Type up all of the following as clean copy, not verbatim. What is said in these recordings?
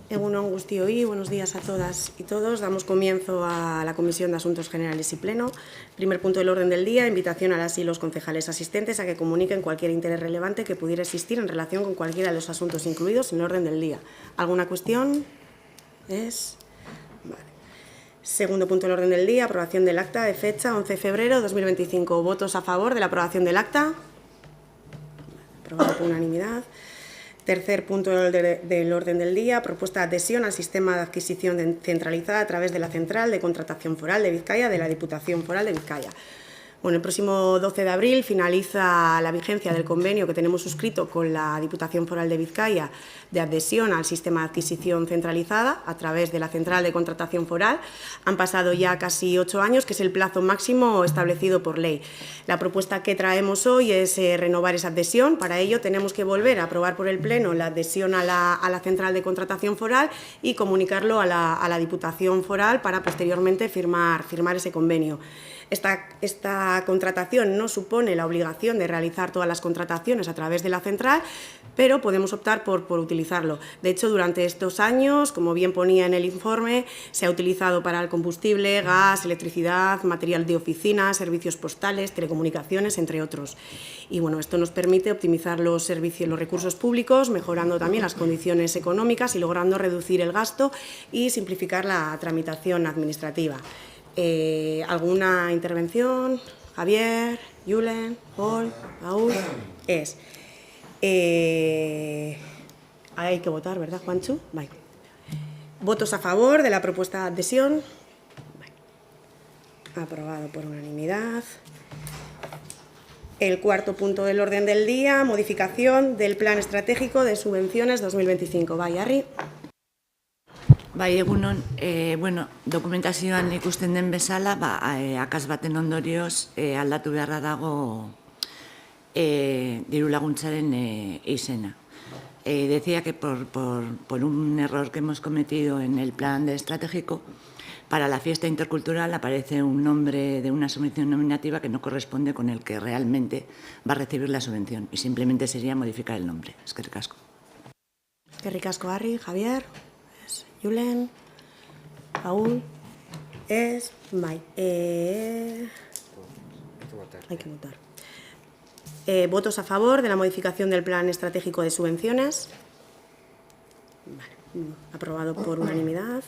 Egunon guztioi, buenos días a todas y todos. Damos comienzo a la Comisión de Asuntos Generales y Pleno. Primer punto del orden del día, invitación a las y los concejales asistentes a que comuniquen cualquier interés relevante que pudiera existir en relación con cualquiera de los asuntos incluidos en el orden del día. ¿Alguna cuestión? Vale. Segundo punto del orden del día, aprobación del acta de fecha 11 de febrero de 2025. ¿Votos a favor de la aprobación del acta? Aprobado por unanimidad. Tercer punto del orden del día, propuesta de adhesión al sistema de adquisición centralizada a través de la Central de Contratación Foral de Vizcaya de la Diputación Foral de Vizcaya. Bueno, el próximo 12 de abril finaliza la vigencia del convenio que tenemos suscrito con la Diputación Foral de Vizcaya de adhesión al sistema de adquisición centralizada a través de la Central de Contratación Foral. Han pasado ya casi 8 años, que es el plazo máximo establecido por ley. La propuesta que traemos hoy es renovar esa adhesión. Para ello tenemos que volver a aprobar por el Pleno la adhesión a la Central de Contratación Foral y comunicarlo a la Diputación Foral para posteriormente firmar ese convenio. Esta contratación no supone la obligación de realizar todas las contrataciones a través de la central, pero podemos optar por utilizarlo. De hecho, durante estos años, como bien ponía en el informe, se ha utilizado para el combustible, gas, electricidad, material de oficina, servicios postales, telecomunicaciones, entre otros. Y bueno, esto nos permite optimizar los servicios, los recursos públicos, mejorando también las condiciones económicas y logrando reducir el gasto y simplificar la tramitación administrativa. ¿Alguna intervención? Javier, Julen, Paul, Paul. Hay que votar, ¿verdad, Juanchu? Vale. ¿Votos a favor de la propuesta de adhesión? Vale. Aprobado por unanimidad. El cuarto punto del orden del día, modificación del Plan Estratégico de Subvenciones 2025. Bai, Arri. Bai, egunon, dokumentazioan ikusten den bezala, akats baten ondorioz aldatu beharra dago diru laguntzaren izena. Decía que por un error que hemos cometido en el plan estratégico, para la fiesta intercultural aparece un nombre de una subvención nominativa que no corresponde con el que realmente va a recibir la subvención, y simplemente sería modificar el nombre. Eskerrik asko. Eskerrik asko, Arri. Javier. Julen, Paul, Bai. Hay que votar. ¿Votos a favor de la modificación del Plan Estratégico de Subvenciones? Vale. Aprobado por unanimidad.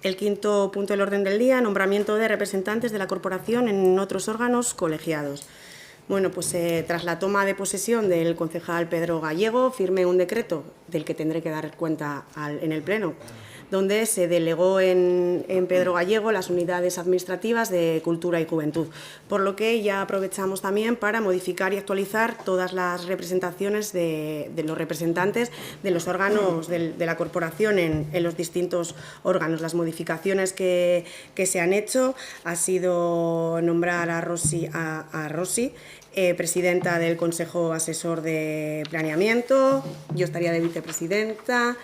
El quinto punto del orden del día, nombramiento de representantes de la corporación en otros órganos colegiados. Bueno, pues tras la toma de posesión del concejal Pedro Gallego, firmé un decreto del que tendré que dar cuenta en el Pleno, donde se delegó en Pedro Gallego las unidades administrativas de Cultura y Juventud, por lo que ya aprovechamos también para modificar y actualizar todas las representaciones de los representantes de los órganos de la corporación en los distintos órganos. Las modificaciones que se han hecho ha sido nombrar a Rosy, presidenta del Consejo Asesor de Planeamiento. Yo estaría de vicepresidenta.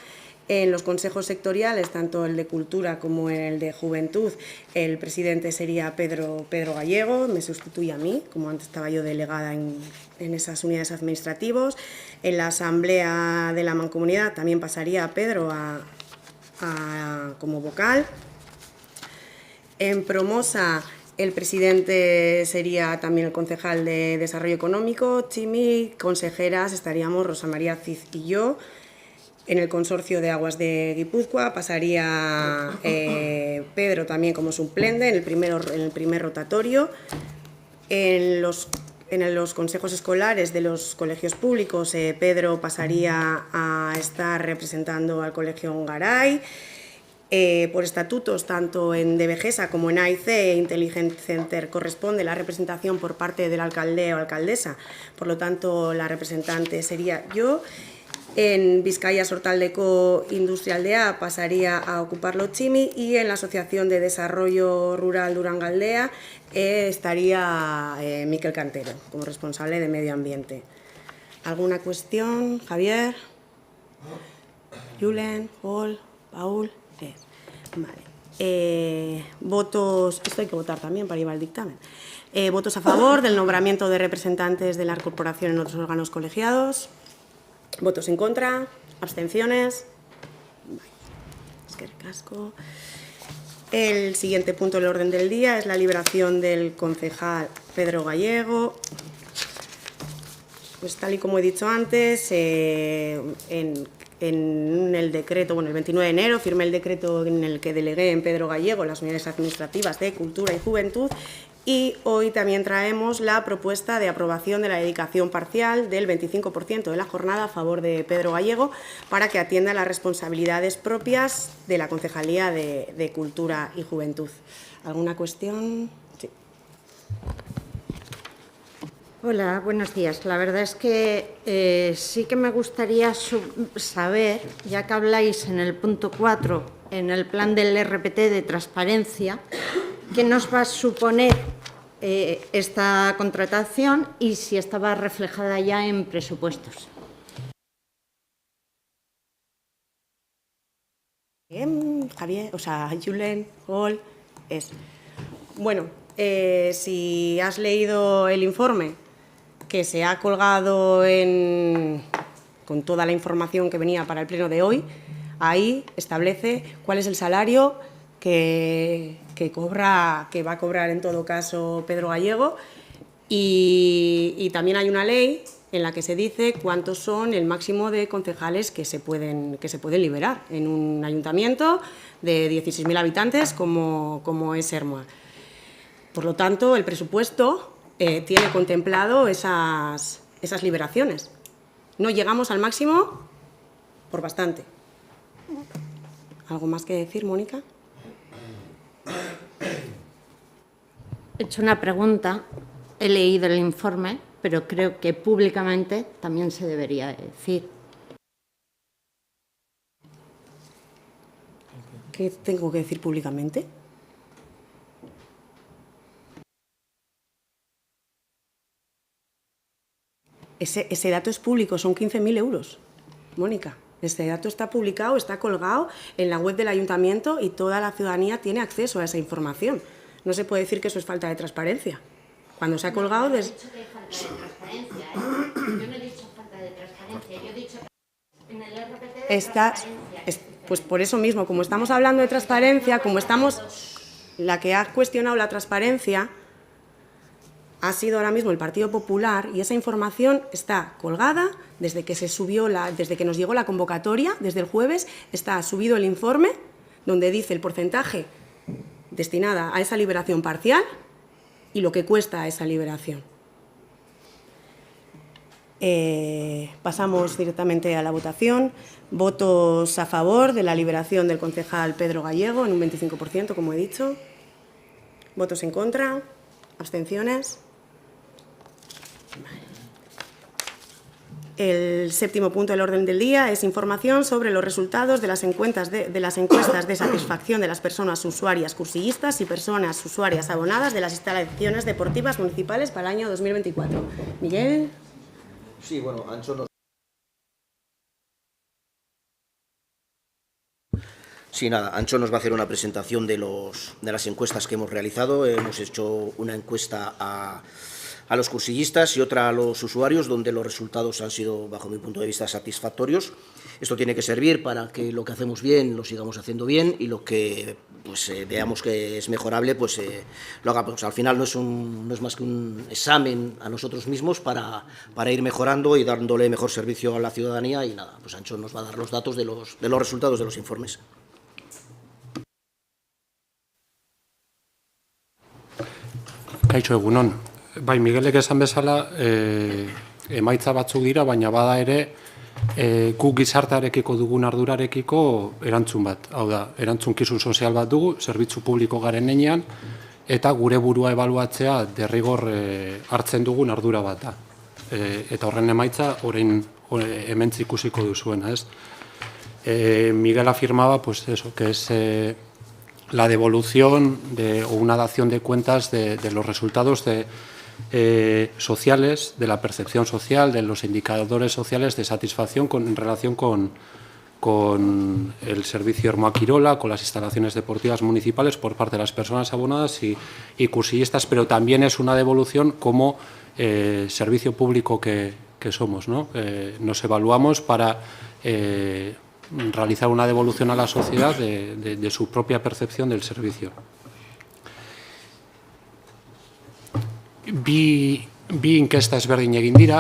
En los consejos sectoriales, tanto el de Cultura como el de Juventud, el presidente sería Pedro Gallego, me sustituye a mí, como antes estaba yo delegada en esas unidades administrativas. En la Asamblea de la Mancomunidad también pasaría a Pedro como vocal. En Promosa, el presidente sería también el concejal de Desarrollo Económico, Chimi. Consejeras estaríamos Rosa María Cid y yo. En el Consorcio de Aguas de Guipúzcoa pasaría Pedro también como suplente en el primer rotatorio. En los consejos escolares de los colegios públicos, Pedro pasaría a estar representando al Colegio Garay. Por estatutos, tanto en DBGESA como en AIC e Intelligent Center, corresponde la representación por parte del alcalde o alcaldesa. Por lo tanto, la representante sería yo. En Vizcaya Sortaldeko Industrialdea pasaría a ocuparlo Chimi, y en la Asociación de Desarrollo Rural Durangaldea estaría Miquel Cantero como responsable de Medio Ambiente. ¿Alguna cuestión? Javier, Julen, Paul, Paul. Vale. Votos, esto hay que votar también para llevar el dictamen. Votos a favor del nombramiento de representantes de la corporación en otros órganos colegiados. ¿Votos en contra? ¿Abstenciones? Eskerrik asko. El siguiente punto del orden del día es la liberación del concejal Pedro Gallego. Pues tal y como he dicho antes, en el decreto, bueno, el 29 de enero firmé el decreto en el que delegué en Pedro Gallego las unidades administrativas de Cultura y Juventud, y hoy también traemos la propuesta de aprobación de la dedicación parcial del 25% de la jornada a favor de Pedro Gallego para que atienda las responsabilidades propias de la Concejalía de Cultura y Juventud. ¿Alguna cuestión? Sí. Hola, buenos días. La verdad es que sí que me gustaría saber, ya que habláis en el punto 4, en el plan del RPT de transparencia, ¿qué nos va a suponer esta contratación y si estaba reflejada ya en presupuestos? Bien, Javier, Julen, Gol, es. Bueno, si has leído el informe que se ha colgado con toda la información que venía para el pleno de hoy, ahí establece cuál es el salario que va a cobrar en todo caso Pedro Gallego, y también hay una ley en la que se dice cuántos son el máximo de concejales que se pueden liberar en un ayuntamiento de 16.000 habitantes como es Ermua. Por lo tanto, el presupuesto tiene contemplado esas liberaciones. No llegamos al máximo por bastante. ¿Algo más que decir, Mónica? He hecho una pregunta, he leído el informe, pero creo que públicamente también se debería decir. ¿Qué tengo que decir públicamente? Ese dato es público, son 15.000 euros, Mónica. Este dato está publicado, está colgado en la web del ayuntamiento y toda la ciudadanía tiene acceso a esa información. No se puede decir que eso es falta de transparencia. Cuando se ha colgado... No he dicho que hay falta de transparencia, ¿eh? Yo no he dicho falta de transparencia, yo he dicho que en el RPT de transparencia. Pues por eso mismo, como estamos hablando de transparencia, la que ha cuestionado la transparencia ha sido ahora mismo el Partido Popular, y esa información está colgada desde que desde que nos llegó la convocatoria, desde el jueves, está subido el informe donde dice el porcentaje destinada a esa liberación parcial y lo que cuesta esa liberación. Pasamos directamente a la votación. Votos a favor de la liberación del concejal Pedro Gallego en un 25%, como he dicho. Votos en contra. Abstenciones. El séptimo punto del orden del día es información sobre los resultados de las encuestas de satisfacción de las personas usuarias cursillistas y personas usuarias abonadas de las instalaciones deportivas municipales para el año 2024. Miguel. Sí, bueno, Ancho nos... Sí, nada, Ancho nos va a hacer una presentación de las encuestas que hemos realizado. Hemos hecho una encuesta a los cursillistas y otra a los usuarios, donde los resultados han sido, bajo mi punto de vista, satisfactorios. Esto tiene que servir para que lo que hacemos bien lo sigamos haciendo bien y lo que veamos que es mejorable, lo hagamos. Al final no es más que un examen a nosotros mismos para ir mejorando y dándole mejor servicio a la ciudadanía, y nada, pues Ancho nos va a dar los datos de los resultados de los informes. Kaixo, egunon. Bai, Miguelek esan bezala, emaitza batzuk dira, baina bada ere, guk gizartearekiko dugun ardurarekiko erantzun bat. Hau da, erantzunkizun sozial bat dugu, zerbitzu publiko garen heinean, eta gure burua ebaluatzea derrigor hartzen dugun ardura bat da. Eta horren emaitza, orain hementz ikusiko duzuena, ez? Miguel afirmaba, pues eso, que es la devolución o una dación de cuentas de los resultados sociales, de la percepción social, de los indicadores sociales de satisfacción en relación con el servicio Ermua Kirola, con las instalaciones deportivas municipales por parte de las personas abonadas y cursillistas, pero también es una devolución como servicio público que somos, ¿no? Nos evaluamos para realizar una devolución a la sociedad de su propia percepción del servicio. Bi inkesta ezberdin egin dira,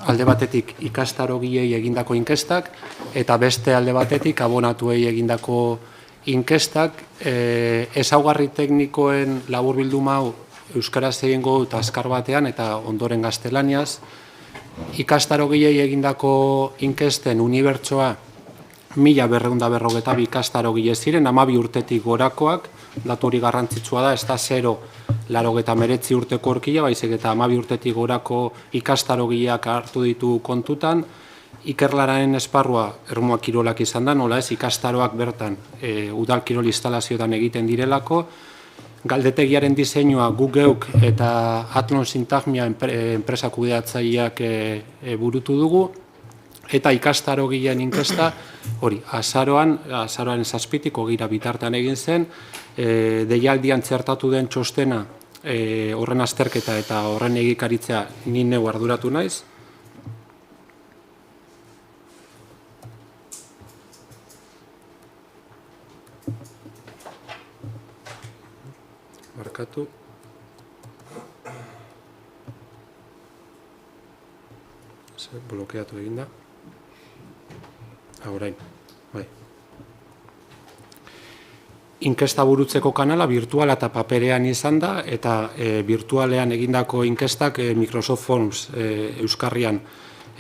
alde batetik ikastarogilei egindako inkestak, eta beste alde batetik abonatuei egindako inkestak. Ezaugarri teknikoen laburbilduma hau euskaraz egingo dut azkar batean eta ondoren gaztelaniaz. Ikastarogilei egindako inkesten unibertsoa 1252 ikastarogile ziren, 12 urtetik gorakoak, datu hori garrantzitsua da, ez da 0,89 urteko horkila, baizik eta 12 urtetik gorako ikastarogileak hartu ditu kontutan. Ikerlanaren esparrua ermua kirolak izan da, nola ez, ikastaroak bertan udal kirol instalazioetan egiten direlako. Galdetegiaren diseinua guk geuk eta Atlon Sintagmia enpresa kudeatzaileak burutu dugu, eta ikastarogileen inkesta, hori, azaroan 7 hogeira bitartean egin zen, deialdian txertatu den txostena horren azterketa eta horren egikaritzea ni neu arduratu naiz. Markatu. Blokeatu egin da. Orain, bai. Inkesta burutzeko kanala virtuala eta paperean izan da, eta virtualean egindako inkestak Microsoft Forms euskarrian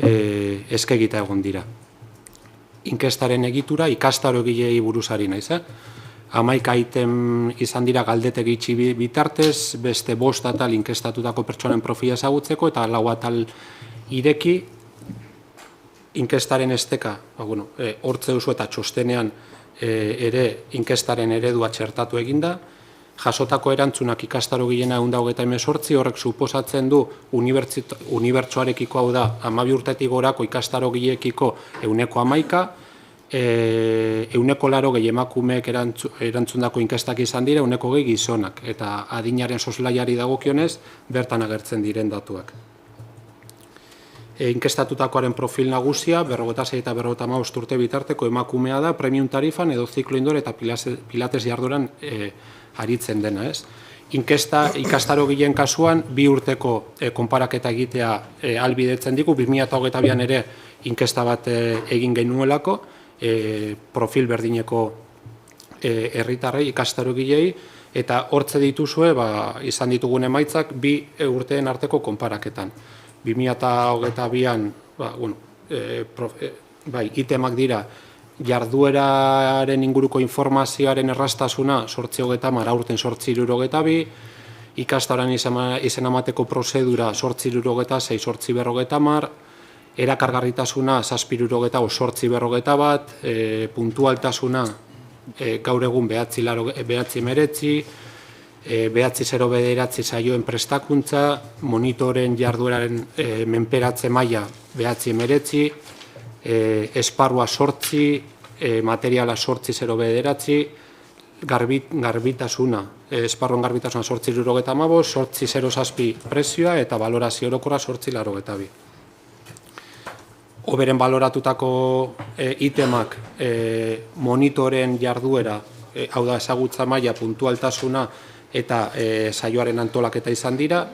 eskegita egon dira. Inkestaren egitura ikastarogilei buruzari naiz, 11 item izan dira galdetegi itxi bitartez, beste 5 atal inkestatutako pertsonen profila ezagutzeko, eta 4 atal ireki. Inkestaren esteka, hortze duzu eta txostenean ere inkestaren eredua txertatu eginda. Jasotako erantzunak ikastarogilena 128, horrek suposatzen du unibertsoarekiko, hau da, 12 urtetik gorako ikastarogileekiko 111, 180 emakumeek erantzundako inkestak izan dira, 120 gizonak, eta adinaren soslaiari dagokionez bertan agertzen diren datuak. Inkestatutakoaren profil nagusia, 46 eta 55 urte bitarteko emakumea da, premium tarifan edo ziklo indor eta pilates jardueran aritzen dena, ez? Inkesta ikastarogileen kasuan 2 urteko konparaketa egitea ahalbidetzen digu, 2022an ere inkesta bat egin genuelako, profil berdineko herritarrei, ikastarogilei, eta hortze dituzue izan ditugun emaitzak 2 urteen arteko konparaketan. 2022an itemak dira jardueraren inguruko informazioaren erraztasuna 830, aurten 862, ikastaroan izen emateko prozedura 866, 850, erakargarritasuna 768, puntualtasuna gaur egun 989, 909 saioen prestakuntza, monitoren jardueraren menperatze maila 919, esparrua 8, materiala 809, garbitasuna, esparruan garbitasuna 875, 807 prezioa eta valorazio orokorra 882. Oberen baloratutako itemak monitoren jarduera, hau da ezagutza maila, puntualtasuna eta saioaren antolaketa izan dira.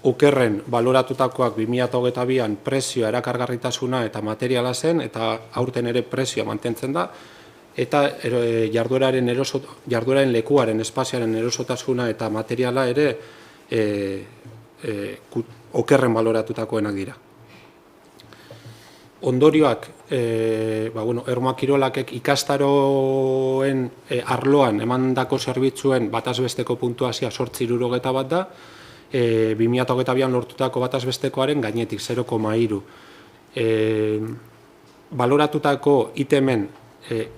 Okerren baloratutakoak 2022an prezioa, erakargarritasuna eta materiala zen, eta aurten ere prezioa mantentzen da, eta jardueraren lekuaren, espazioaren erosotasuna eta materiala ere okerren baloratutakoenak dira. Ondorioak, Ermua Kirolakek ikastaroen arloan emandako zerbitzuen batazbesteko puntuazioa 861 da, 2022an lortutako batazbestekoaren gainetik 0,3. Baloratutako itemen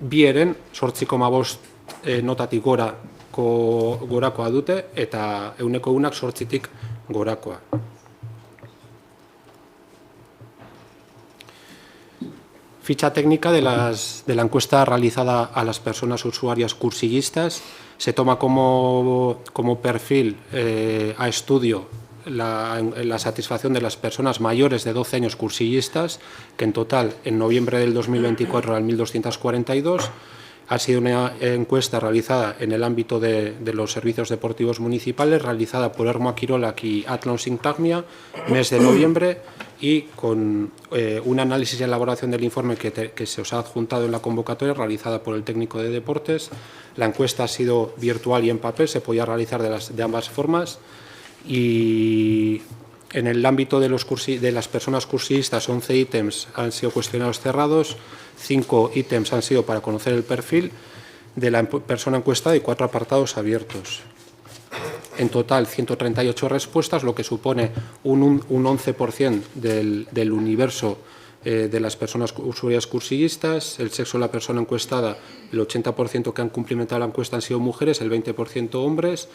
bieren 8,5 notatik gorakoa dute, eta 100-ak 8tik gorakoa. Ficha técnica de la encuesta realizada a las personas usuarias cursillistas. Se toma como perfil a estudio la satisfacción de las personas mayores de 12 años cursillistas, que en total en noviembre del 2024 eran 1.242. Ha sido una encuesta realizada en el ámbito de los servicios deportivos municipales, realizada por Ermoa Kirolak y Athlon Sintagmia, mes de noviembre, y con un análisis y elaboración del informe que se os ha adjuntado en la convocatoria, realizada por el técnico de deportes. La encuesta ha sido virtual y en papel, se podía realizar de ambas formas, y en el ámbito de las personas cursillistas, 11 ítems han sido cuestionarios cerrados, 5 ítems han sido para conocer el perfil de la persona encuestada y 4 apartados abiertos. En total, 138 respuestas, lo que supone un 11% del universo de las personas usuarias cursillistas. El sexo de la persona encuestada, el 80% que han cumplimentado la encuesta han sido mujeres, el 20% hombres,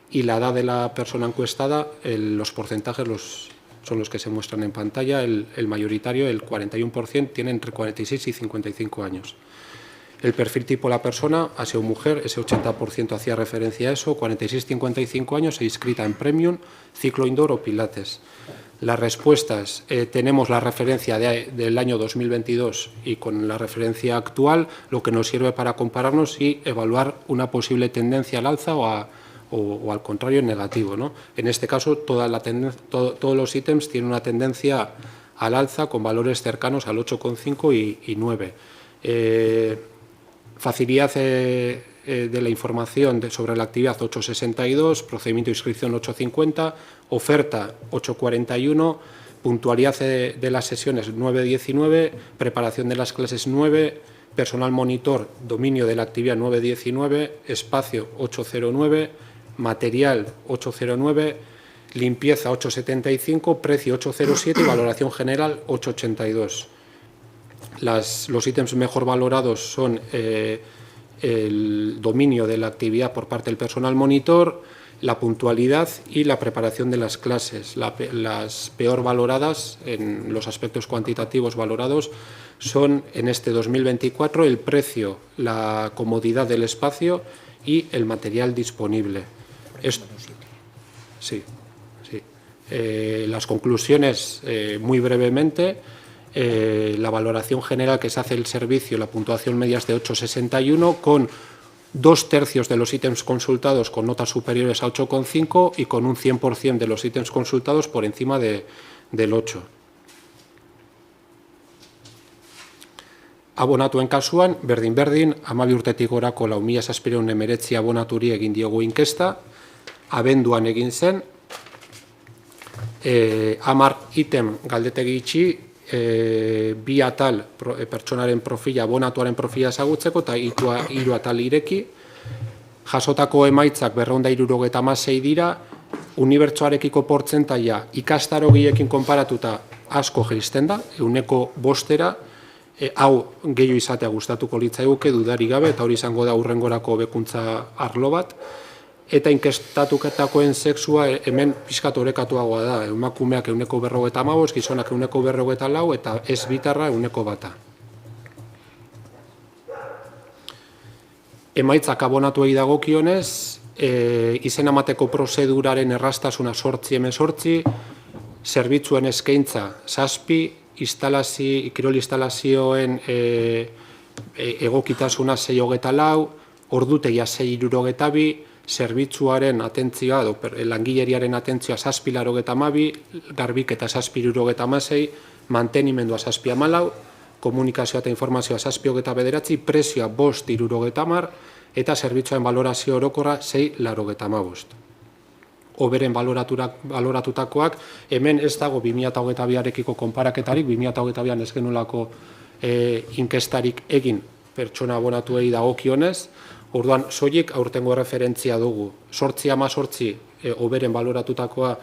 y la edad de la persona encuestada, los porcentajes son los que se muestran en pantalla. El mayoritario, el 41%, tiene entre 46 y 55 años. El perfil tipo de la persona ha sido mujer, ese 80% hacía referencia a eso, 46-55 años e inscrita en Premium, ciclo indoor o pilates. Las respuestas, tenemos la referencia del año 2022 y con la referencia actual, lo que nos sirve para compararnos y evaluar una posible tendencia al alza o al contrario en negativo, ¿no? En este caso, todos los ítems tienen una tendencia al alza con valores cercanos al 8,5 y 9. Facilidad de la información sobre la actividad 8,62, procedimiento de inscripción 8,50, oferta 8,41, puntualidad de las sesiones 9,19, preparación de las clases 9, personal monitor, dominio de la actividad 9,19, espacio 8,09, material 8,09, limpieza 8,75, precio 8,07 y valoración general 8,82. Los ítems mejor valorados son el dominio de la actividad por parte del personal monitor, la puntualidad y la preparación de las clases. Las peor valoradas, en los aspectos cuantitativos valorados, son en este 2024 el precio, la comodidad del espacio y el material disponible. Sí. Las conclusiones, muy brevemente. La valoración general que se hace del servicio, la puntuación media es de 8,61, con 2/3 de los ítems consultados con notas superiores a 8,5 y con un 100% de los ítems consultados por encima del 8. Abonatuen kasuan, berdin-berdin, 12 urtetik gorako 4.619 abonaturi egin diogu inkesta, abenduan egin zen, 10 item galdetegi itxi, 2 atal pertsonaren profila, abonatuaren profila ezagutzeko eta 3 atal ireki. Jasotako emaitzak 276 dira, unibertsoarekiko portzentaia ikastarogiekin konparatuta asko jaisten da, 5%, hau gehiago izatea gustatuko litzaiguke dudarik gabe, eta hori izango da hurrengorako hobekuntza arlo bat. Eta inkestatuketakoen sexua hemen pixkat orekatuagoa da, emakumeak 1,55, gizonak 1,54 eta ez bitarra 1,1. Emaitzak abonatuei dagokionez, izen emateko prozeduraren erraztasuna 8/18, zerbitzuen eskaintza 7, kirol instalazioen egokitasuna 6,24, ordutegia 6,62, zerbitzuaren atentzioa, langileriaren atentzioa 7,82, garbiketa 7,76, mantenimendua 7,14, komunikazioa eta informazioa 7,29, prezioa 5,70 eta zerbitzuaren valorazio orokorra 6,95. Oberen valoratutakoak, hemen ez dago 2022arekiko konparaketarik, 2022an ez genolako inkestarik egin pertsona abonatuei dagokionez. Orduan, soilik aurtengo referentzia dugu. 8/18 oberen valoratutakoa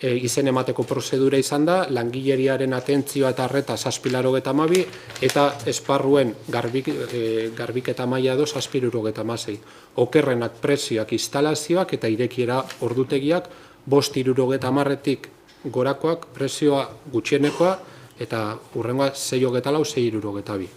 izen emateko prozedura izan da, langileriaren atentzioa eta arreta 7,92 eta esparruen garbiketa maila 7,76. Okerrenak prezioak, instalazioak eta irekiera ordutegiak 5,70tik gorakoak prezioa gutxienekoa eta hurrengoa 6,4, 6,72.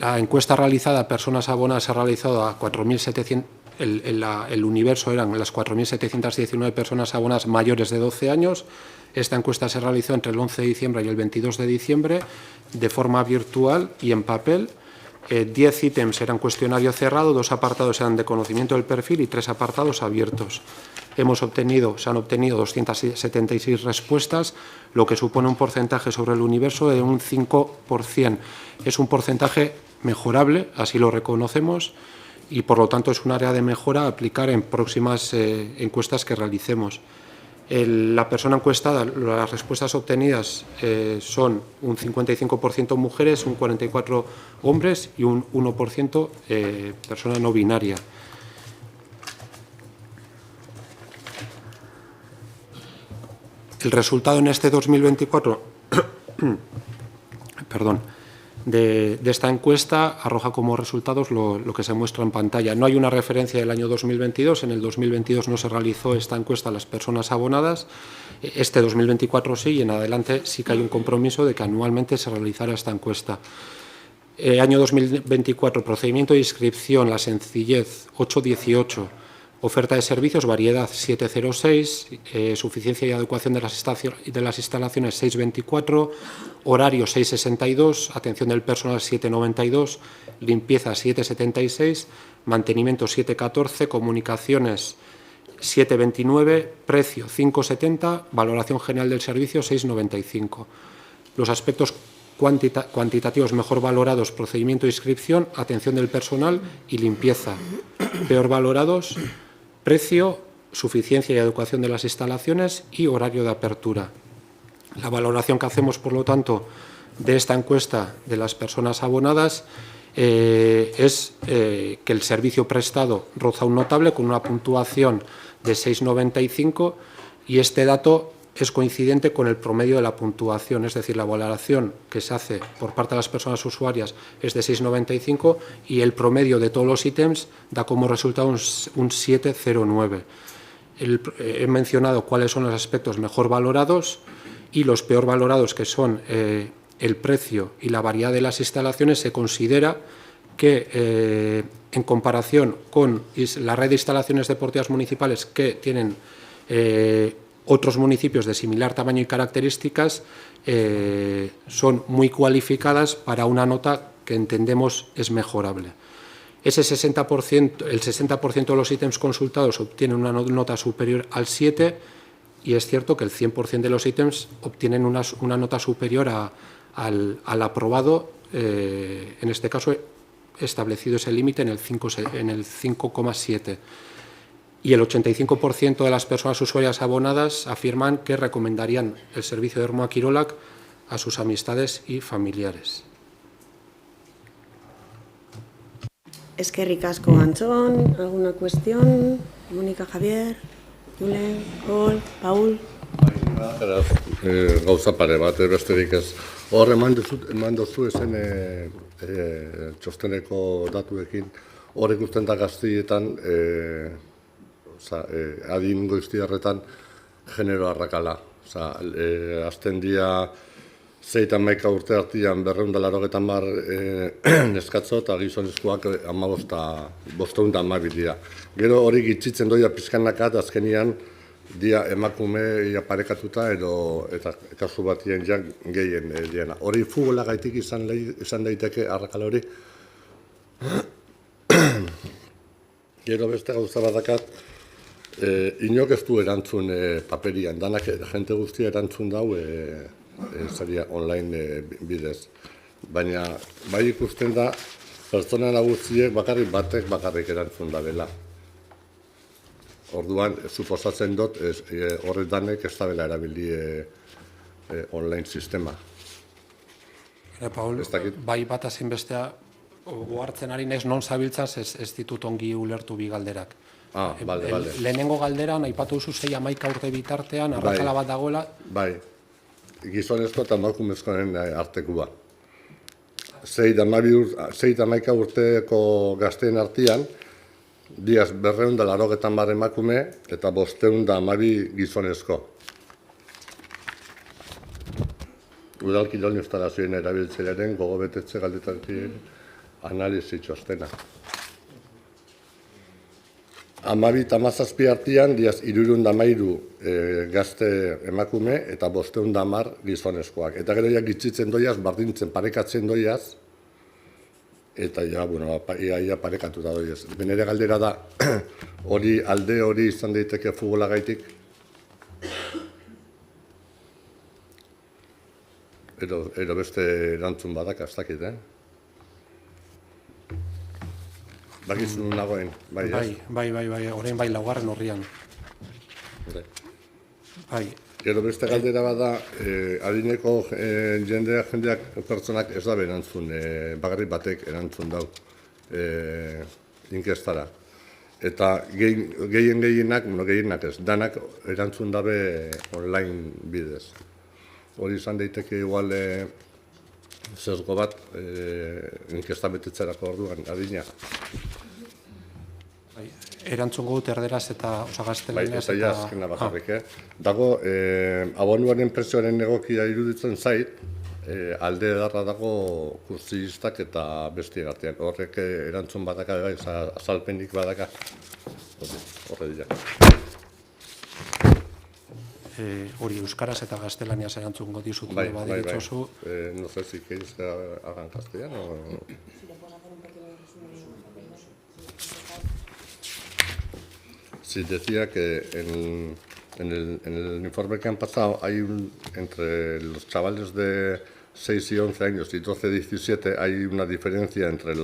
La encuesta realizada a personas abonadas se ha realizado a 4.700, el universo eran las 4.719 personas abonadas mayores de 12 años. Esta encuesta se realizó entre el 11 de diciembre y el 22 de diciembre de forma virtual y en papel. 10 ítems eran cuestionario cerrado, 2 apartados eran de conocimiento del perfil y 3 apartados abiertos. Se han obtenido 276 respuestas, lo que supone un porcentaje sobre el universo de un 5%. Es un porcentaje mejorable, así lo reconocemos, y por lo tanto es un área de mejora a aplicar en próximas encuestas que realicemos. La persona encuestada, las respuestas obtenidas son un 55% mujeres, un 44% hombres y un 1% persona no binaria. El resultado en este 2024 de esta encuesta arroja como resultados lo que se muestra en pantalla. No hay una referencia del año 2022, en el 2022 no se realizó esta encuesta a las personas abonadas, este 2024 sí, y en adelante sí que hay un compromiso de que anualmente se realizará esta encuesta. Año 2024, procedimiento de inscripción, la sencillez, 8.18, oferta de servicios, variedad, 7.06, suficiencia y adecuación de las instalaciones, 6.24, horario, 6.62, atención del personal, 7.92, limpieza, 7.76, mantenimiento, 7.14, comunicaciones, 7.29, precio, 5.70, valoración general del servicio, 6.95. Los aspectos cuantitativos mejor valorados, procedimiento de inscripción, atención del personal y limpieza. Peor valorados, precio, suficiencia y adecuación de las instalaciones y horario de apertura. La valoración que hacemos, por lo tanto, de esta encuesta de las personas abonadas es que el servicio prestado roza un notable con una puntuación de 6,95 y este dato es coincidente con el promedio de la puntuación, es decir, la valoración que se hace por parte de las personas usuarias es de 6,95 y el promedio de todos los ítems da como resultado un 7,09. He mencionado cuáles son los aspectos mejor valorados y los peor valorados, que son el precio y la variedad de las instalaciones. Se considera que en comparación con la red de instalaciones deportivas municipales que tienen otros municipios de similar tamaño y características, son muy cualificadas para una nota que entendemos es mejorable. Ese 60%, el 60% de los ítems consultados obtienen una nota superior al 7 y es cierto que el 100% de los ítems obtienen una nota superior al aprobado, en este caso establecido ese límite en el 5,7. Y el 85% de las personas usuarias abonadas afirman que recomendarían el servicio de Ermua Kirolak a sus amistades y familiares. Eskerrik asko, Antxon. ¿Alguna cuestión? Mónica, Javier, Julen, Paul, Paul. Gauza pare bat, besterik ez. Hor eman duzu ezen txosteneko datuekin, hor ikusten da Gaztietan, adin goiztiarretan, genero arrakala. Azten dia 6-11 urte artian 280 neskatzot eta gizonezkoak 512 dira. Gero hori gitzitzen doia pizkanaka eta azkenian dia emakume parekatuta eta kasu batien ja gehien diena. Hori futbolagaitik izan daiteke arrakala hori. Gero beste gauza badakat, inok ez du erantzun paperian, danak jente guztia erantzun dau zaria online bidez. Baina bai ikusten da, pertsona nagusiek bakarrik erantzun da dela. Orduan, suposatzen dut, horret danek ez da bela erabili online sistema. Paul, bai bat azinbestea, ohartzen ari naiz non zabiltzaz ez ditut ongi ulertu bi galderak. Bale. Lehenengo galderan, aipatu duzu 6-11 urte bitartean, arrakala bat dagoela. Bai, gizonezko eta emakumezkoen artekua. 6-11 urteko gazteen artean, diaz 280 emakume eta 512 gizonezko. Udal kirol instalazioen erabiltzearen gogobetetze galdetarien analisi txostena. 12-17 artean, 313 gazte emakume eta 510 gizonezkoak. Eta gero ja gitzitzen doiaz, bardintzen parekatzen doiaz, eta ja, bueno, ia parekatuta doiaz. Benere galdera da, alde hori izan daiteke futbolagaitik, ero beste erantzun badak, ez dakit, Bakizu nagoen, bai, ez? Bai, orain bai laugarren horrian. Bai. Gero beste galdera bada, adineko jendeak pertsonak ez da erantzun, bakarrik batek erantzun dau inkestara. Eta gehienak ez, danak erantzun dabe online bidez. Hori izan daiteke igual sesgo bat inkesta betetzerako orduan, adina. Erantzungo dut erderaz eta gaztelaniaz. Bai, eta azkena bakarrik, Dago, abonuaren prezioaren egokia iruditzen zait, alde edarra dago kursiistak eta besti artean. Horrek erantzun badaka, azalpenik badaka. Horre dira. Hori euskaraz eta gaztelaniaz erantzungo dizut. Bai. No sé si queréis que hagan castellano. Sí, decía que en el informe que han pasado hay entre los chavales de 6 y 11 años y 12 y 17 hay una diferencia entre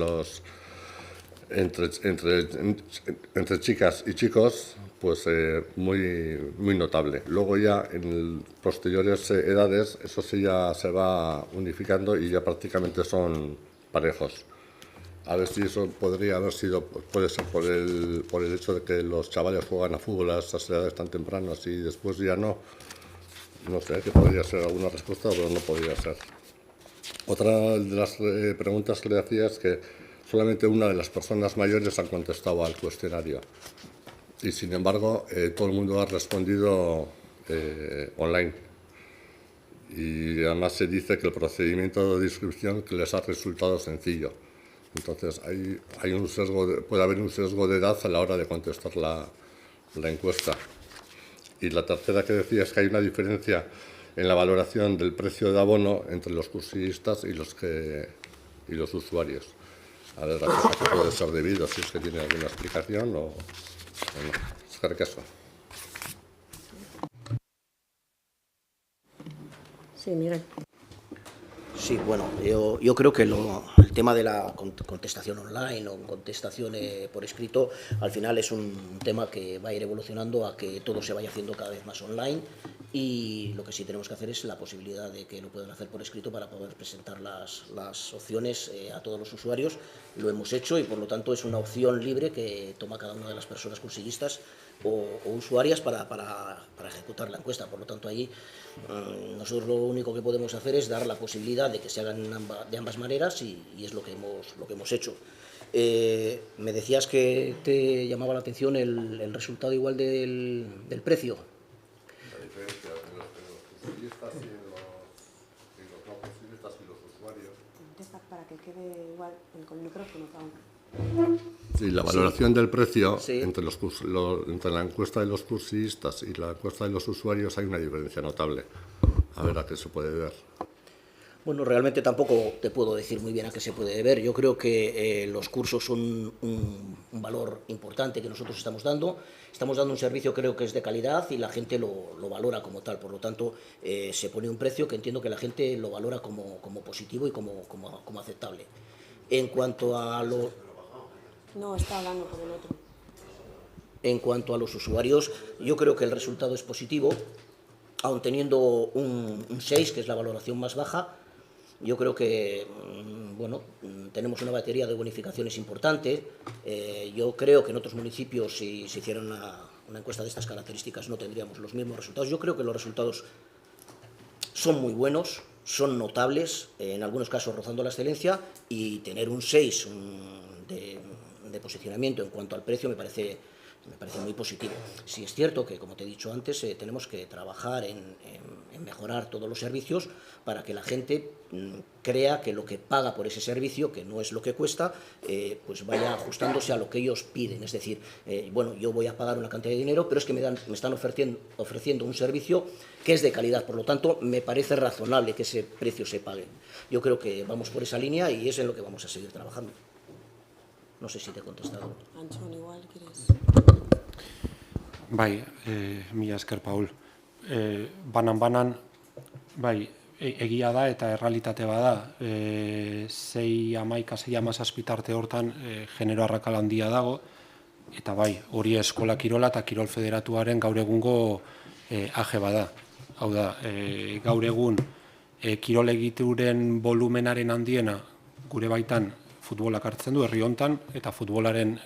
chicas y chicos pues muy notable. Luego ya en posteriores edades eso sí ya se va unificando y ya prácticamente son parejos. A ver si eso podría haber sido, puede ser por el hecho de que los chavales juegan a fútbol a estas edades tan tempranas y después ya no. No sé, que podría ser alguna respuesta, pero no podría ser. Otra de las preguntas que le hacía es que solamente una de las personas mayores han contestado al cuestionario. Y sin embargo, todo el mundo ha respondido online. Y además se dice que el procedimiento de inscripción que les ha resultado sencillo. Entonces puede haber un sesgo de edad a la hora de contestar la encuesta. Y la tercera que decía es que hay una diferencia en la valoración del precio de abono entre los cursistas y los usuarios. A ver, a qué puede ser debido, si es que tiene alguna explicación o no. Es que caso. Sí, Miguel. Sí, bueno, yo creo que el tema de la contestación online o contestación por escrito, al final es un tema que va a ir evolucionando a que todo se vaya haciendo cada vez más online, y lo que sí tenemos que hacer es la posibilidad de que lo puedan hacer por escrito para poder presentar las opciones a todos los usuarios. Lo hemos hecho y por lo tanto es una opción libre que toma cada una de las personas cursillistas o usuarias para ejecutar la encuesta. Por lo tanto, allí nosotros lo único que podemos hacer es dar la posibilidad de que se hagan de ambas maneras y es lo que hemos hecho. Me decías que te llamaba la atención el resultado igual del precio. La diferencia entre los cursillistas y los no cursillistas y los usuarios. Contesta para que quede igual con el micrófono aún. Sí, la valoración del precio Sí. entre la encuesta de los cursillistas y la encuesta de los usuarios hay una diferencia notable. A ver a qué se puede ver. Bueno, realmente tampoco te puedo decir muy bien a qué se puede ver. Yo creo que los cursos son un valor importante que nosotros estamos dando. Estamos dando un servicio, creo que es de calidad, y la gente lo valora como tal. Por lo tanto, se pone un precio que entiendo que la gente lo valora como positivo y como aceptable. En cuanto a No, está hablando por el otro. En cuanto a los usuarios, yo creo que el resultado es positivo, aun teniendo un 6, que es la valoración más baja. Yo creo que bueno, tenemos una batería de bonificaciones importante. Yo creo que en otros municipios, si se hiciera una encuesta de estas características, no tendríamos los mismos resultados. Yo creo que los resultados son muy buenos, son notables, en algunos casos rozando la excelencia, y tener un 6 de posicionamiento en cuanto al precio me parece muy positivo. Sí es cierto que, como te he dicho antes, tenemos que trabajar en en mejorar todos los servicios para que la gente crea que lo que paga por ese servicio, que no es lo que cuesta, pues vaya ajustándose a lo que ellos piden. Es decir, bueno, yo voy a pagar una cantidad de dinero, pero es que me están ofreciendo un servicio que es de calidad. Por lo tanto, me parece razonable que ese precio se pague. Yo creo que vamos por esa línea y es en lo que vamos a seguir trabajando. No sé si te he contestado. Antxon, igual, ¿quieres? Bai, mila esker, Paul. Banan, bai, egia da eta errealitate bada. 6-11 tarte hortan genero arrakal handia dago, eta bai, hori eskola kirola eta kirol federatuaren gaur egungo aje bada. Hau da, gaur egun kirol egituren volumenaren handiena gure baitan futbolak hartzen du, herri hontan, eta futbolaren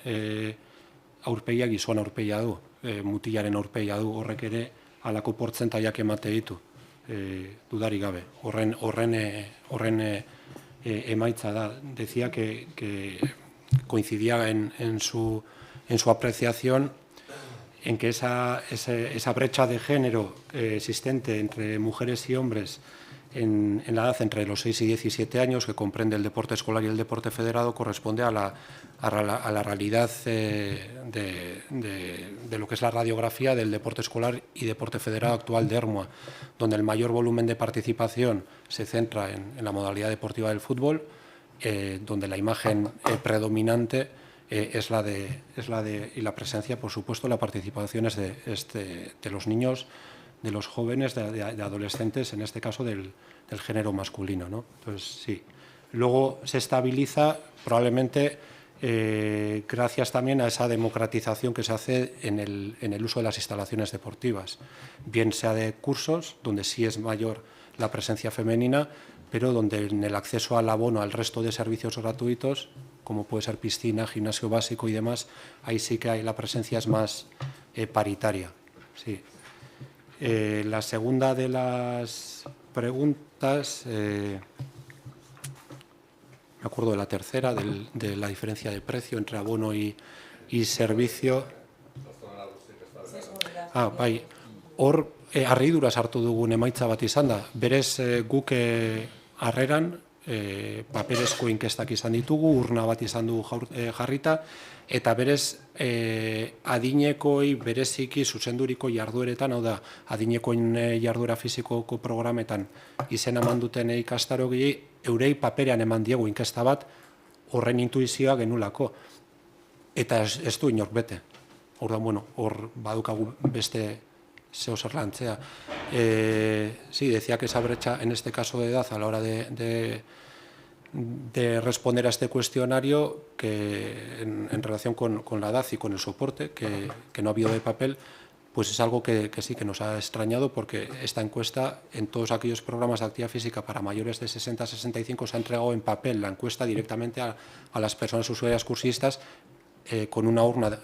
aurpegia gizon aurpegia du, mutilaren aurpegia du, horrek ere halako portzentaiak emate ditu, dudari gabe. Horren emaitza da. Decía que coincidía en su apreciación en que esa brecha de género existente entre mujeres y hombres en la edad entre los 6 y 17 años, que comprende el deporte escolar y el deporte federado, corresponde a la realidad de lo que es la radiografía del deporte escolar y deporte federado actual de Ermua, donde el mayor volumen de participación se centra en la modalidad deportiva del fútbol, donde la imagen predominante es la de y la presencia, por supuesto, la participación es de los niños, de los jóvenes, de adolescentes, en este caso del género masculino, ¿no? Entonces, sí. Luego se estabiliza probablemente gracias también a esa democratización que se hace en el uso de las instalaciones deportivas, bien sea de cursos, donde sí es mayor la presencia femenina, pero donde en el acceso al abono al resto de servicios gratuitos, como puede ser piscina, gimnasio básico y demás, ahí sí que la presencia es más paritaria. Sí. La segunda de las preguntas, me acuerdo de la tercera, de la diferencia de precio entre abono y servicio. Bai, hor harriduraz hartu dugun emaitza bat izan da. Berez guk harreran paperezko inkestak izan ditugu, urna bat izan dugu jarrita, eta berez adinekoi bereziki zuzenduriko jardueretan, hau da, adinekoen jarduera fizikoko programetan izena eman duten ikastarogi, eurei paperean eman diegu inkesta bat, horren intuizioa genulako, eta ez du inork bete. Orduan, bueno, hor badukagu beste zeo zer lantzea. Sí, decía que esa brecha, en este caso de edad, a la hora de responder a este cuestionario, que en relación con la edad y con el soporte, que no ha habido de papel, pues es algo que sí que nos ha extrañado, porque esta encuesta, en todos aquellos programas de actividad física para mayores de 60 a 65, se ha entregado en papel la encuesta directamente a las personas usuarias cursistas, con una urna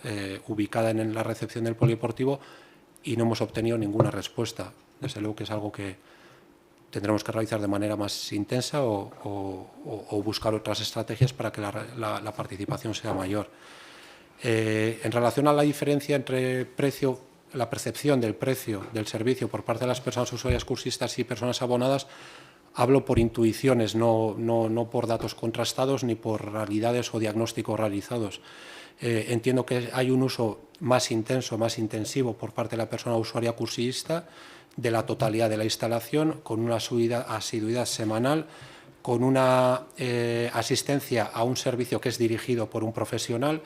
ubicada en la recepción del polideportivo, y no hemos obtenido ninguna respuesta. Desde luego que es algo que tendremos que realizar de manera más intensa o buscar otras estrategias para que la participación sea mayor. En relación a la diferencia entre precio, la percepción del precio del servicio por parte de las personas usuarias cursistas y personas abonadas, hablo por intuiciones, no por datos contrastados ni por realidades o diagnósticos realizados. Entiendo que hay un uso más intenso, más intensivo por parte de la persona usuaria cursista de la totalidad de la instalación, con una asiduidad semanal, con una asistencia a un servicio que es dirigido por un profesional,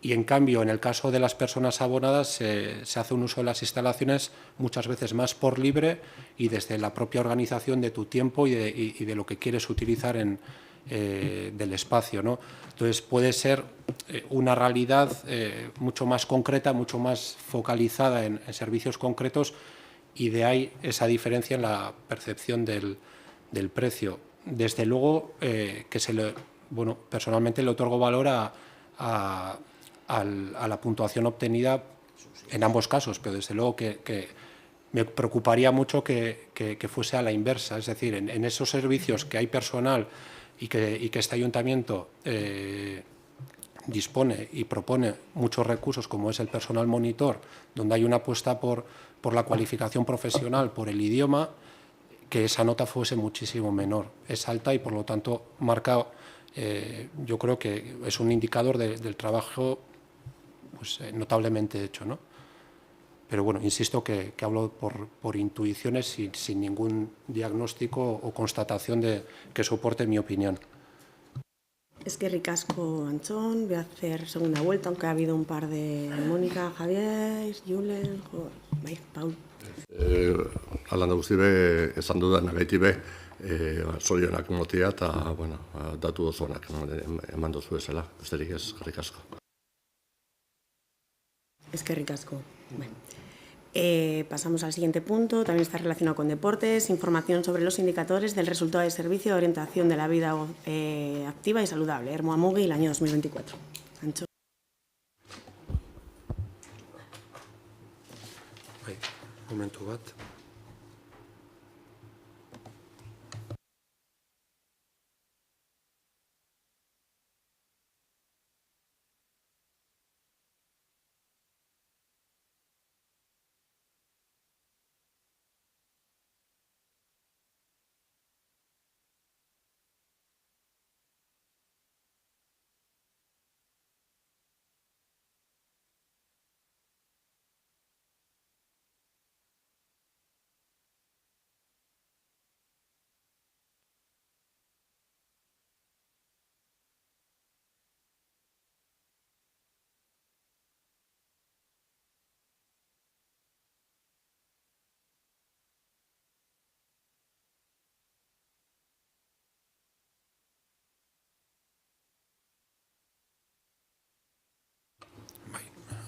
y en cambio en el caso de las personas abonadas se hace un uso de las instalaciones muchas veces más por libre y desde la propia organización de tu tiempo y de lo que quieres utilizar del espacio, ¿no? Entonces puede ser una realidad mucho más concreta, mucho más focalizada en servicios concretos, y de ahí esa diferencia en la percepción del precio. Desde luego que personalmente le otorgo valor a la puntuación obtenida en ambos casos, pero desde luego que me preocuparía mucho que fuese a la inversa, es decir, en esos servicios que hay personal y que este ayuntamiento dispone y propone muchos recursos, como es el personal monitor, donde hay una apuesta por la cualificación profesional, por el idioma, que esa nota fuese muchísimo menor. Es alta y, por lo tanto, marca, yo creo que es un indicador del trabajo pues, notablemente hecho, ¿no? Pero bueno, insisto que hablo por intuiciones sin ningún diagnóstico o constatación que soporte mi opinión. Es que ricasco, Antxon. Voy a hacer segunda vuelta, aunque ha habido un par de Mónica, Javier, Julen, Paul. Hala nagusi be, esan dudan agaiti be, zorionak motia eta, bueno, datu ozonak eman dozu ezela, besterik ez, jarrik asko. Es que ricasco. Bueno. Pasamos al siguiente punto, también está relacionado con deportes, información sobre los indicadores del resultado de servicio de orientación de la vida activa y saludable, Ermoamugi, el año 2024. Antxon. Momentu bat.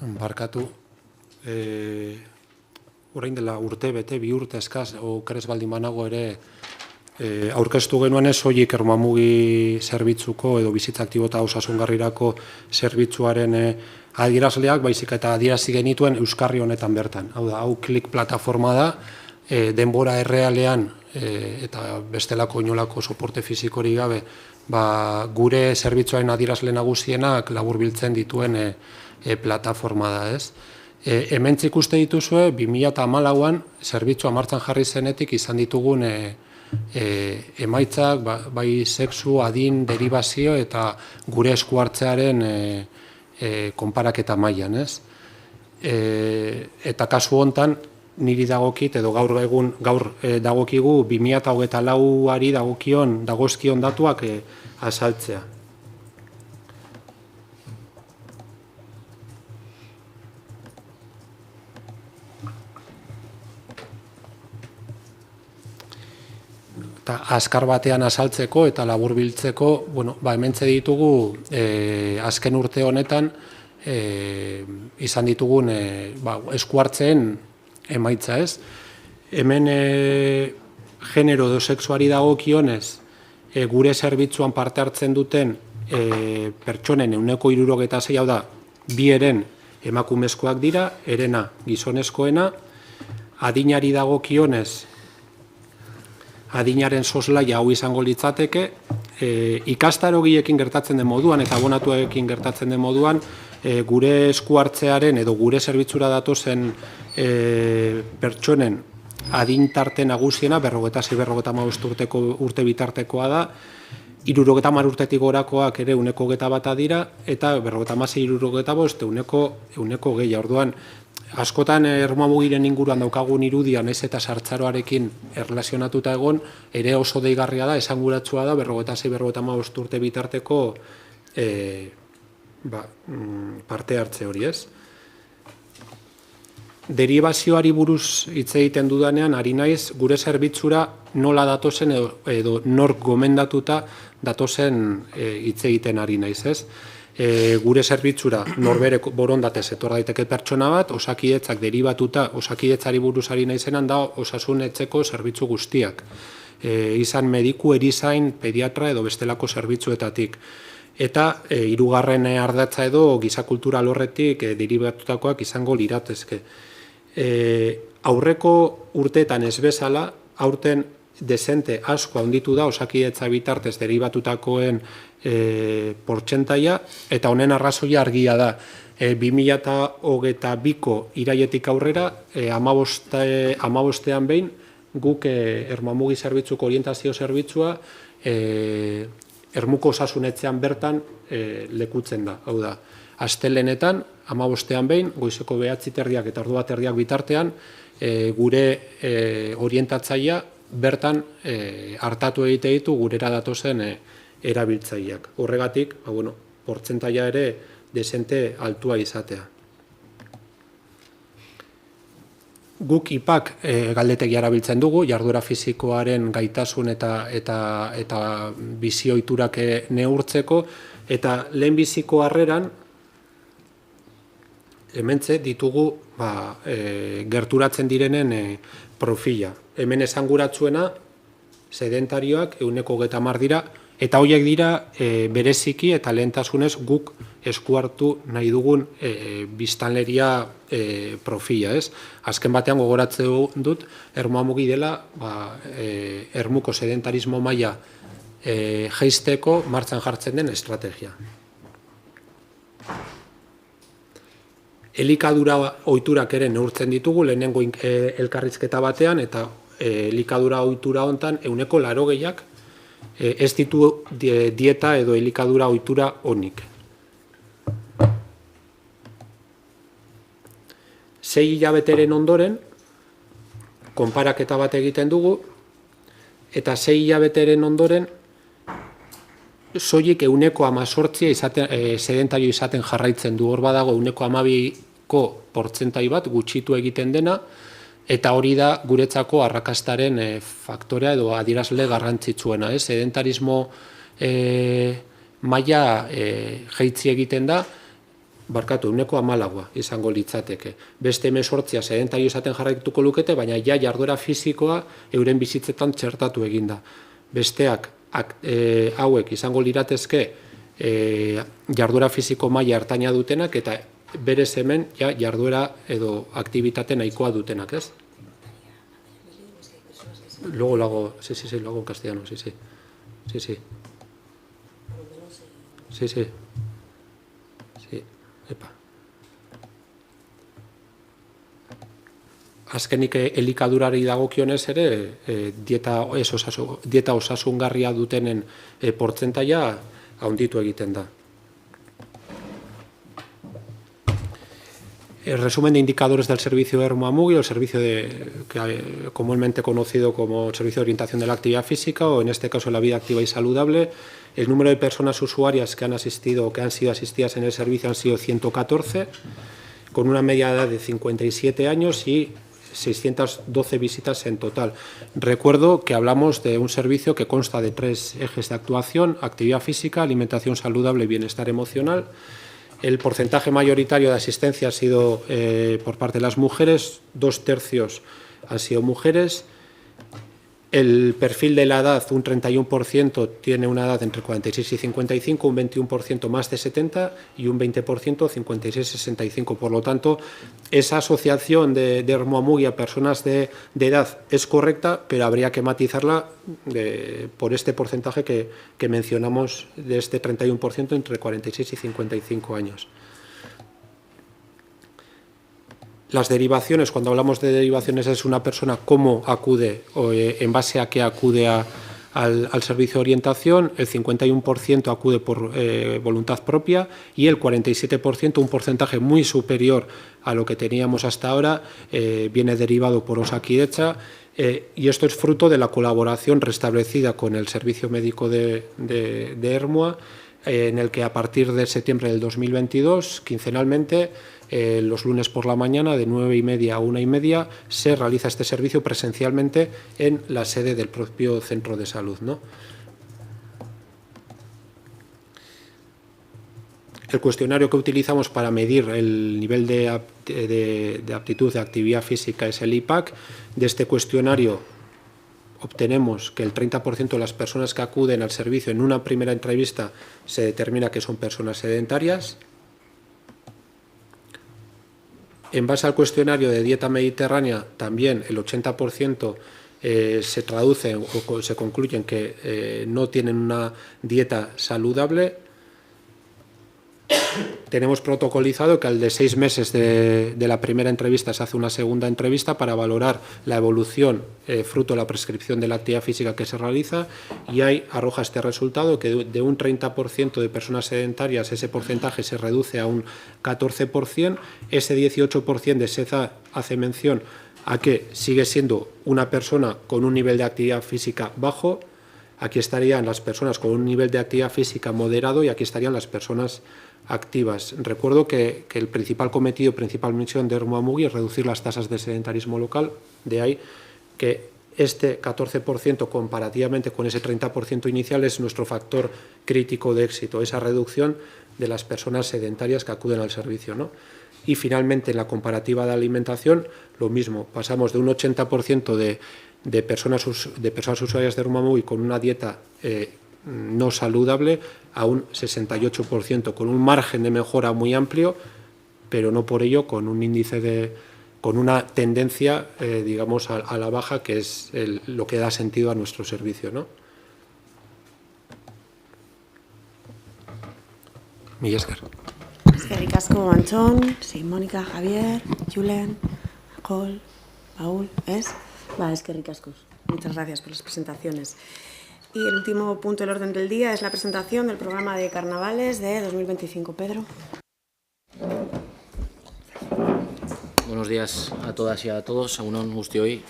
Barkatu, orain dela urte bete, 2 urte eskaz, okeres baldin banago ere, aurkeztu genuen ez soilik Ermoamugi zerbitzuko edo bizitza aktibo eta osasungarrirako zerbitzuaren adierazleak, baizik eta adierazi genituen Euskarri honetan bertan. Hau da, hau klik plataforma da, denbora errealean eta bestelako inolako soporte fizikori gabe, gure zerbitzuaren adierazle nagusienak laburbiltzen dituen plataforma da, ez? Hementz ikuste dituzue, 2014an zerbitzua martxan jarri zenetik izan ditugun emaitzak, bai sexu, adin, deribazio eta gure esku hartzearen konparaketa mailan, ez? Eta kasu hontan niri dagokit edo gaur dagokigu 2024ari dagozkion datuak azaltzea. Eta azkar batean azaltzeko eta laburbiltzeko, hementze ditugu azken urte honetan izan ditugun esku hartzeen emaitza, ez? Hemen genero edo sexuari dagokionez gure zerbitzuan parte hartzen duten pertsonen 76%, hau da, 2 heren emakumezkoak dira, herena gizonezkoena, adinari dagokionez adinaren soslaia hau izango litzateke, ikastarogiekin gertatzen den moduan eta abonatuekin gertatzen den moduan, gure esku hartzearen edo gure zerbitzura datozen pertsonen adintarte nagusiena, 46-55 urte bitartekoa da, 70 urtetik gorakoak ere 1,21 dira, eta 56-65 1,2. Orduan, askotan Ermoamugiren inguruan daukagun irudian ez eta sartzaroarekin erlazionatuta egon, ere oso deigarria da, esanguratsua da, 46-55 urte bitarteko parte hartze hori, ez? Deribazioari buruz hitz egiten dudanean, ari naiz gure zerbitzura nola datozen edo nork gomendatuta datozen hitz egiten ari naiz, ez? Gure zerbitzura norbere borondatez etor daiteke pertsona bat, Osakidetzak deribatuta, Osakidetzari buruz ari naizenan da osasun etxeko zerbitzu guztiak. Izan mediku, erizain, pediatra edo bestelako zerbitzuetatik. Eta hirugarren ardatza edo gizakultura alorretik deribatutakoak izango liratezke. Aurreko urteetan ez bezala, aurten desente asko handitu da Osakidetza bitartez deribatutakoen portzentaia, eta honen arrazoia argia da. 2022ko iraietik aurrera, 15ean behin, guk Ermuamugi zerbitzuko orientazio zerbitzua Ermuko osasunetxean bertan lekutzen da. Hau da, astelehenetan, 15ean behin, goizeko 9:30 eta ordu 1:30 bitartean, gure orientatzailea bertan hartatu egite ditu gurera datozen erabiltzaileak. Horregatik, portzentaia ere desente altua izatea. Guk IPAK galdetegia erabiltzen dugu, jarduera fisikoaren gaitasun eta bizioiturak neurtzeko, eta lehenbiziko harreran, hementxe ditugu gerturatzen direnen profila. Hemen esanguratsuena, sedentarioak 130 dira, eta horiek dira bereziki eta lehentasunez guk esku hartu nahi dugun biztanleria profila, ez? Azken batean gogoratzen dut, Ermuamugi dela Ermuko sedentarismo maila jaisteko martxan jartzen den estrategia. Elikadura ohiturak ere neurtzen ditugu, lehenengo elkarrizketa batean, eta elikadura ohitura hontan 80% ez ditu dieta edo elikadura ohitura onik. 6 hilabeteren ondoren, konparaketa bat egiten dugu, eta 6 hilabeteren ondoren, soilik 18% sedentario izaten jarraitzen du. Hor badago 12ko portzentai bat gutxitu egiten dena, eta hori da guretzako arrakastaren faktorea edo adierazle garrantzitsuena. Sedentarismo maila jaitsi egiten da, 14% izango litzateke. Beste 18 sedentario izaten jarraituko lukete, baina jarduera fisikoa euren bizitzetan txertatu eginda. Besteak hauek izango liratezke jarduera fisiko maila ertaina dutenak, eta berez hemen jarduera edo aktibitate nahikoa dutenak, ez? Luego lo hago, sí, lo hago en castellano, sí. Sí, epa. Azkenik elikadurari dagokionez ere, dieta osasungarria dutenen portzentaia handitu egiten da. El resumen de indicadores del servicio de Ermuamugi, el servicio comúnmente conocido como Servicio de Orientación de la Actividad Física, o en este caso la vida activa y saludable. El número de personas usuarias que han asistido o que han sido asistidas en el servicio han sido 114, con una media edad de 57 años y 612 visitas en total. Recuerdo que hablamos de un servicio que consta de 3 ejes de actuación: actividad física, alimentación saludable y bienestar emocional. El porcentaje mayoritario de asistencia ha sido por parte de las mujeres, 2/3 han sido mujeres. El perfil de la edad, un 31% tiene una edad entre 46 y 55, un 21% más de 70 y un 20% 56-65. Por lo tanto, esa asociación de Ermuamugi a personas de edad es correcta, pero habría que matizarla por este porcentaje que mencionamos, de este 31% entre 46 y 55 años. Las derivaciones, cuando hablamos de derivaciones, es una persona cómo acude o en base a qué acude al servicio de orientación. El 51% acude por voluntad propia y el 47%, un porcentaje muy superior a lo que teníamos hasta ahora, viene derivado por Osakidetza, y esto es fruto de la colaboración restablecida con el servicio médico de Ermua, en el que a partir de septiembre del 2022, quincenalmente, los lunes por la mañana, de 9:30 a 1:30, se realiza este servicio presencialmente en la sede del propio centro de salud, ¿no? El cuestionario que utilizamos para medir el nivel de aptitud de actividad física es el IPAC. De este cuestionario obtenemos que el 30% de las personas que acuden al servicio en una primera entrevista se determina que son personas sedentarias. En base al cuestionario de dieta mediterránea, también el 80% se traduce o se concluye en que no tienen una dieta saludable. tenemos protocolizado que al de 6 meses de la primera entrevista se hace una segunda entrevista para valorar la evolución fruto de la prescripción de la actividad física que se realiza, y ahí arroja este resultado que de un 30% de personas sedentarias ese porcentaje se reduce a un 14%, ese 18% de SEZA hace mención a que sigue siendo una persona con un nivel de actividad física bajo. Aquí estarían las personas con un nivel de actividad física moderado y aquí estarían las personas activas. Recuerdo que el principal cometido, principal misión de Ermua Mugi es reducir las tasas de sedentarismo local, de ahí que este 14% comparativamente con ese 30% inicial es nuestro factor crítico de éxito, esa reducción de las personas sedentarias que acuden al servicio, ¿no? Y finalmente en la comparativa de alimentación lo mismo, pasamos de un 80% de personas usuarias de Ermua Mugi con una dieta no saludable a un 68%, con un margen de mejora muy amplio, pero no por ello con un índice con una tendencia, digamos, a la baja, que es lo que da sentido a nuestro servicio, ¿no? Mila esker. Eskerrik asko, Antxon, sí, Mónica, Javier, Julen, Nicole, Paul, ¿es? Va, eskerrik asko. Muchas gracias por las presentaciones. Y el último punto del orden del día es la presentación del programa de carnavales de 2025. Pedro. Buenos días a todas y a todos. Egun on guztioi.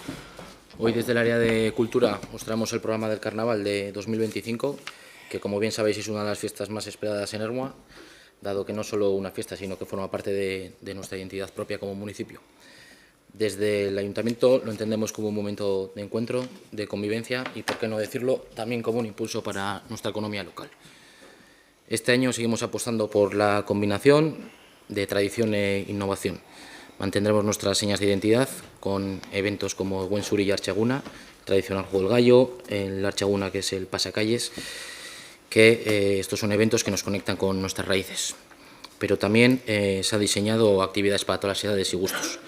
Hoy desde el área de cultura os traemos el programa del carnaval de 2025, que como bien sabéis es una de las fiestas más esperadas en Ermua, dado que no solo una fiesta, sino que forma parte de nuestra identidad propia como municipio. Desde el Ayuntamiento lo entendemos como un momento de encuentro, de convivencia y, por qué no decirlo, también como un impulso para nuestra economía local. Este año seguimos apostando por la combinación de tradición e innovación. Mantendremos nuestras señas de identidad con eventos como Buen Suri y Archeguna, tradicional juego del gallo, el Archeguna, que es el pasacalles, que estos son eventos que nos conectan con nuestras raíces. Pero también se ha diseñado actividades para todas las edades y gustos.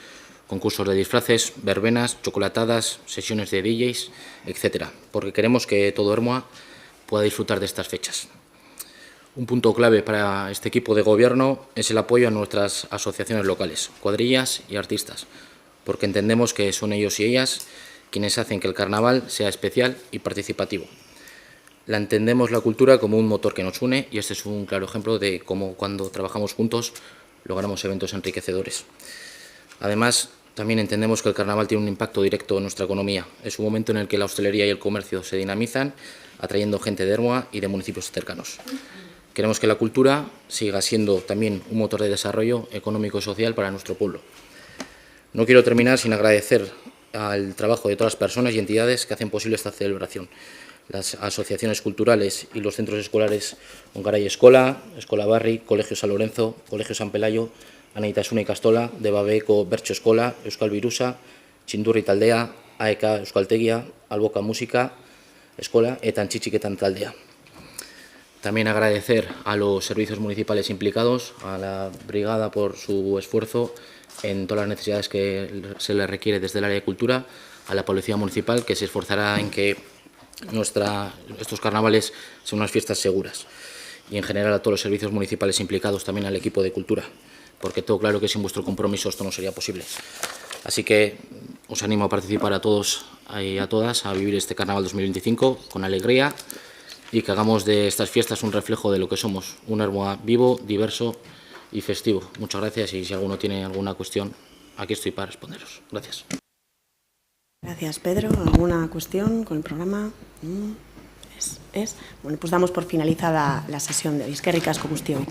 Concursos de disfraces, verbenas, chocolatadas, sesiones de DJs, etcétera, porque queremos que todo Ermua pueda disfrutar de estas fechas. Un punto clave para este equipo de gobierno es el apoyo a nuestras asociaciones locales, cuadrillas y artistas, porque entendemos que son ellos y ellas quienes hacen que el carnaval sea especial y participativo. La entendemos la cultura como un motor que nos une y este es un claro ejemplo de cómo cuando trabajamos juntos logramos eventos enriquecedores. Además, también entendemos que el carnaval tiene un impacto directo en nuestra economía. Es un momento en el que la hostelería y el comercio se dinamizan, atrayendo gente de Ermua y de municipios cercanos. Queremos que la cultura siga siendo también un motor de desarrollo económico y social para nuestro pueblo. No quiero terminar sin agradecer al trabajo de todas las personas y entidades que hacen posible esta celebración. Las asociaciones culturales y los centros escolares Ongaray Escola, Escola Barri, Colegio San Lorenzo, Colegio San Pelayo, Anaitasuna Ikastola, Debabeko Bertso Eskola, Euskal Birusa, Txindurri Taldea, AEK Euskaltegia, Alboka Musika Escola eta Antxitxiketan Taldea. También agradecer a los servicios municipales implicados, a la brigada por su esfuerzo en todas las necesidades que se les requiere desde el área de cultura, a la policía municipal que se esforzará en que estos carnavales sean unas fiestas seguras, y en general a todos los servicios municipales implicados, también al equipo de cultura, porque todo claro que sin vuestro compromiso esto no sería posible. Así que os animo a participar a todos y a todas a vivir este carnaval 2025 con alegría y que hagamos de estas fiestas un reflejo de lo que somos, un Ermua vivo, diverso y festivo. Muchas gracias y si alguno tiene alguna cuestión, aquí estoy para responderos. Gracias. Gracias, Pedro. ¿Alguna cuestión con el programa? Bueno, pues damos por finalizada la sesión de hoy. Eskerrik asko guztioi.